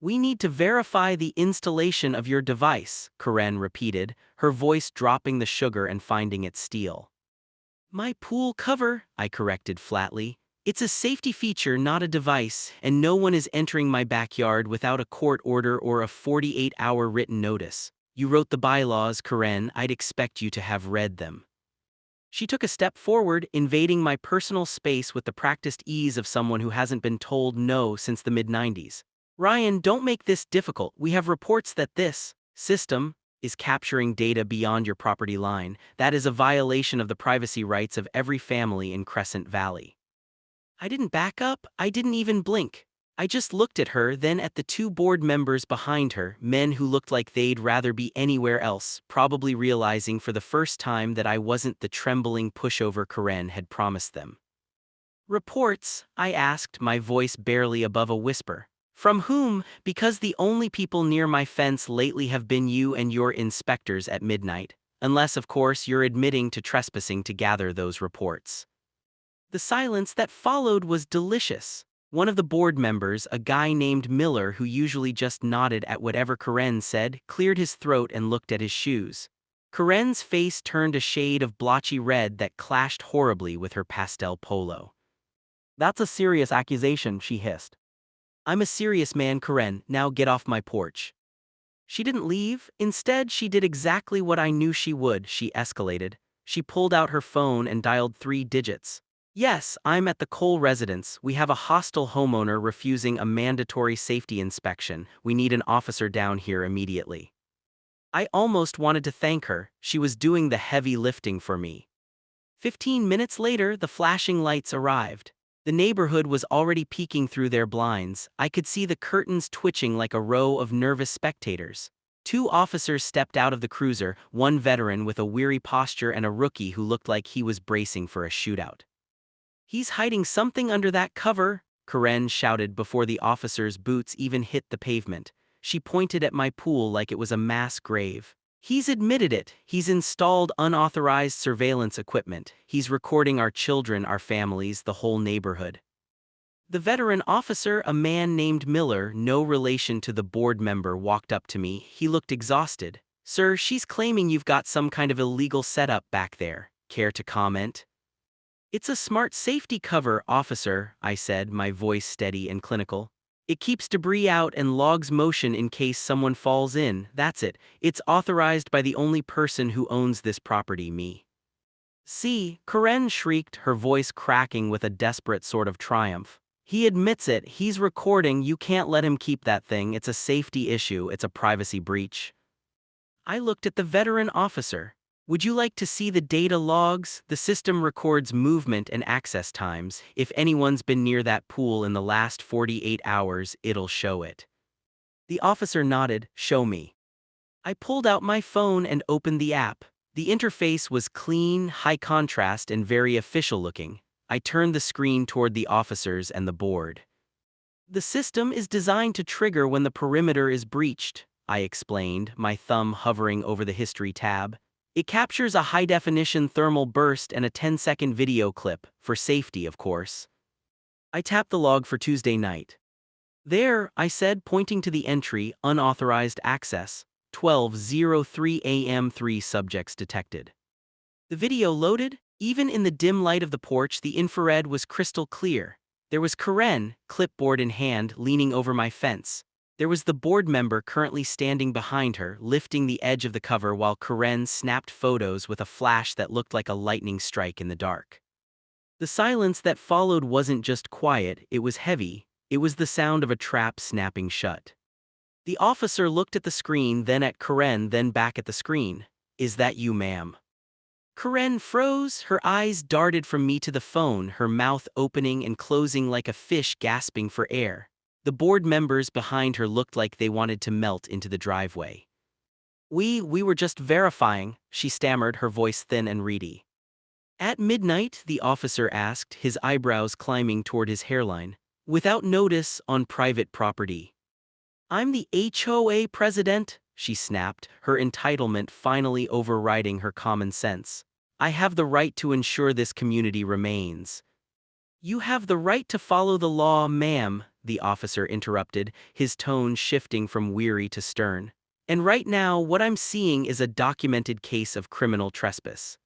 We need to verify the installation of your device, Karen repeated, her voice dropping the sugar and finding its steel. My pool cover, I corrected flatly. It's a safety feature, not a device, and no one is entering my backyard without a court order or a 48-hour written notice. You wrote the bylaws, Karen. I'd expect you to have read them. She took a step forward, invading my personal space with the practiced ease of someone who hasn't been told no since the mid-90s. Ryan, don't make this difficult. We have reports that this system is capturing data beyond your property line. That is a violation of the privacy rights of every family in Crescent Valley. I didn't back up, I didn't even blink. I just looked at her, then at the two board members behind her, men who looked like they'd rather be anywhere else, probably realizing for the first time that I wasn't the trembling pushover Karen had promised them. Reports? I asked, my voice barely above a whisper. From whom? Because the only people near my fence lately have been you and your inspectors at midnight, unless of course you're admitting to trespassing to gather those reports. The silence that followed was delicious. One of the board members, a guy named Miller who usually just nodded at whatever Karen said, cleared his throat and looked at his shoes. Karen's face turned a shade of blotchy red that clashed horribly with her pastel polo. That's a serious accusation, she hissed. I'm a serious man, Karen, now get off my porch. She didn't leave. Instead, she did exactly what I knew she would, she escalated. She pulled out her phone and dialed 3 digits. Yes, I'm at the Cole residence. We have a hostile homeowner refusing a mandatory safety inspection. We need an officer down here immediately. I almost wanted to thank her. She was doing the heavy lifting for me. 15 minutes later, the flashing lights arrived. The neighborhood was already peeking through their blinds. I could see the curtains twitching like a row of nervous spectators. 2 officers stepped out of the cruiser, one veteran with a weary posture and a rookie who looked like he was bracing for a shootout. He's hiding something under that cover, Karen shouted before the officer's boots even hit the pavement. She pointed at my pool like it was a mass grave. He's admitted it. He's installed unauthorized surveillance equipment. He's recording our children, our families, the whole neighborhood. The veteran officer, a man named Miller, no relation to the board member, walked up to me. He looked exhausted. Sir, she's claiming you've got some kind of illegal setup back there. Care to comment? It's a smart safety cover, officer, I said, my voice steady and clinical. It keeps debris out and logs motion in case someone falls in, that's it. It's authorized by the only person who owns this property, me. See, Karen shrieked, her voice cracking with a desperate sort of triumph. He admits it, he's recording, you can't let him keep that thing, it's a safety issue, it's a privacy breach. I looked at the veteran officer. Would you like to see the data logs? The system records movement and access times. If anyone's been near that pool in the last 48 hours, it'll show it. The officer nodded, show me. I pulled out my phone and opened the app. The interface was clean, high contrast, and very official looking. I turned the screen toward the officers and the board. The system is designed to trigger when the perimeter is breached, I explained, my thumb hovering over the history tab. It captures a high-definition thermal burst and a 10-second video clip, for safety, of course. I tapped the log for Tuesday night. There, I said, pointing to the entry, unauthorized access, 12:03 a.m. 3 subjects detected. The video loaded. Even in the dim light of the porch, the infrared was crystal clear. There was Karen, clipboard in hand, leaning over my fence. There was the board member currently standing behind her, lifting the edge of the cover while Karen snapped photos with a flash that looked like a lightning strike in the dark. The silence that followed wasn't just quiet, it was heavy. It was the sound of a trap snapping shut. The officer looked at the screen, then at Karen, then back at the screen. Is that you, ma'am? Karen froze, her eyes darted from me to the phone, her mouth opening and closing like a fish gasping for air. The board members behind her looked like they wanted to melt into the driveway. We were just verifying, she stammered, her voice thin and reedy. At midnight, the officer asked, his eyebrows climbing toward his hairline. Without notice, on private property. I'm the HOA president, she snapped, her entitlement finally overriding her common sense. I have the right to ensure this community remains. You have the right to follow the law, ma'am, the officer interrupted, his tone shifting from weary to stern. And right now, what I'm seeing is a documented case of criminal trespass.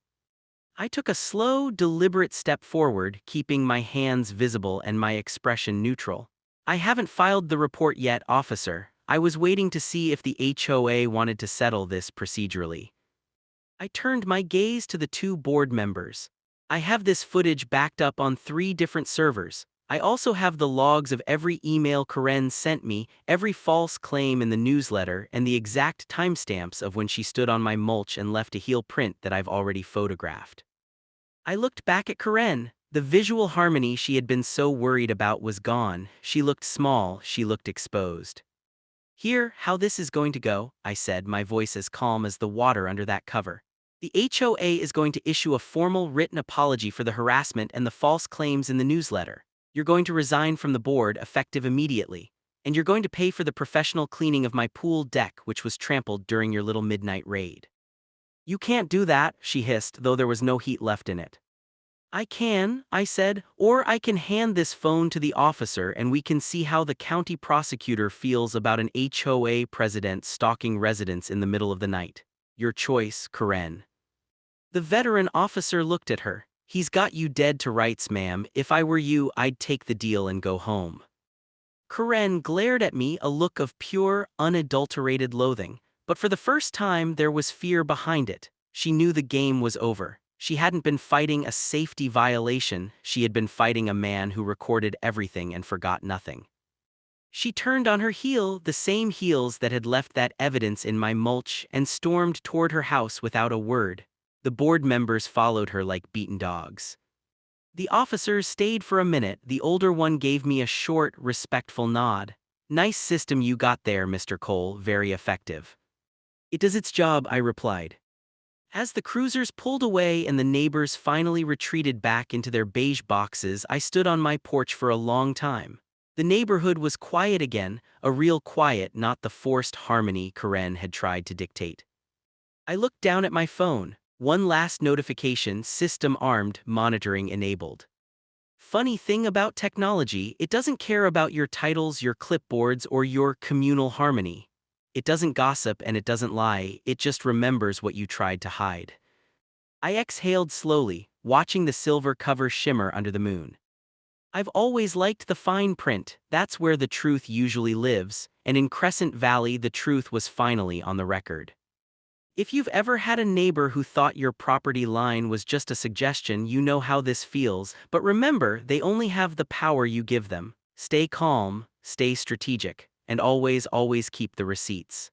I took a slow, deliberate step forward, keeping my hands visible and my expression neutral. I haven't filed the report yet, officer. I was waiting to see if the HOA wanted to settle this procedurally. I turned my gaze to the two board members. I have this footage backed up on 3 different servers. I also have the logs of every email Karen sent me, every false claim in the newsletter, and the exact timestamps of when she stood on my mulch and left a heel print that I've already photographed. I looked back at Karen. The visual harmony she had been so worried about was gone. She looked small, she looked exposed. "Here, how this is going to go," I said, my voice as calm as the water under that cover. "The HOA is going to issue a formal written apology for the harassment and the false claims in the newsletter. You're going to resign from the board effective immediately. And you're going to pay for the professional cleaning of my pool deck, which was trampled during your little midnight raid." "You can't do that," she hissed, though there was no heat left in it. "I can," I said, "or I can hand this phone to the officer and we can see how the county prosecutor feels about an HOA president stalking residents in the middle of the night. Your choice, Karen." The veteran officer looked at her. "He's got you dead to rights, ma'am. If I were you, I'd take the deal and go home." Karen glared at me, a look of pure, unadulterated loathing. But for the first time, there was fear behind it. She knew the game was over. She hadn't been fighting a safety violation, she had been fighting a man who recorded everything and forgot nothing. She turned on her heel, the same heels that had left that evidence in my mulch, and stormed toward her house without a word. The board members followed her like beaten dogs. The officers stayed for a minute. The older one gave me a short, respectful nod. "Nice system you got there, Mr. Cole, very effective." "It does its job," I replied. As the cruisers pulled away and the neighbors finally retreated back into their beige boxes, I stood on my porch for a long time. The neighborhood was quiet again, a real quiet, not the forced harmony Karen had tried to dictate. I looked down at my phone. One last notification, system armed, monitoring enabled. Funny thing about technology, it doesn't care about your titles, your clipboards, or your communal harmony. It doesn't gossip and it doesn't lie, it just remembers what you tried to hide. I exhaled slowly, watching the silver cover shimmer under the moon. I've always liked the fine print, that's where the truth usually lives, and in Crescent Valley the truth was finally on the record. If you've ever had a neighbor who thought your property line was just a suggestion, you know how this feels, but remember, they only have the power you give them. Stay calm, stay strategic, and always keep the receipts.